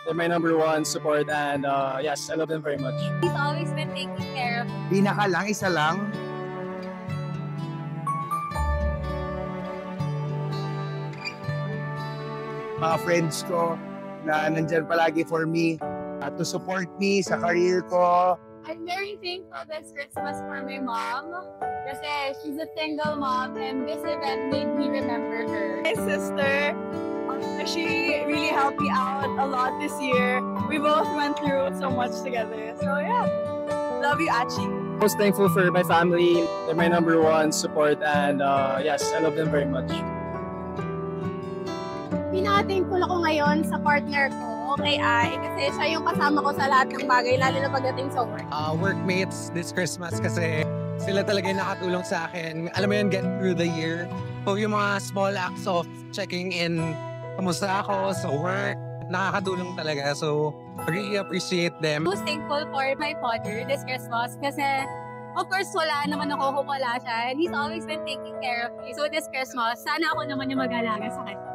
They're my number one support and yes, I love them very much. He's always been taking care of me. Pinaka lang, isa lang. Mga friends ko na nandyan palagi for me, to support me sa career ko. I'm very thankful this Christmas for my mom. Kasi she's a single mom and this event made me remember her. My sister, she really helped me out a lot this year. We both went through so much together. So yeah, love you, Achi. Most thankful for my family. They're my number one support and yes, I love them very much. Pinaka-thankful ako ngayon sa partner ko, kay Ai, kasi siya yung kasama ko sa lahat ng bagay, lalo na pagdating sa work. Workmates this Christmas kasi sila talaga yung nakatulong sa akin. Alam mo yun, get through the year. So yung mga small acts of checking in, kamusta ako sa work, nakakatulong talaga. So, really appreciate them. Most thankful for my father this Christmas kasi of course wala naman ako kung wala siya and he's always been taking care of me. So this Christmas, sana ako naman yung mag-alaga sa kanya.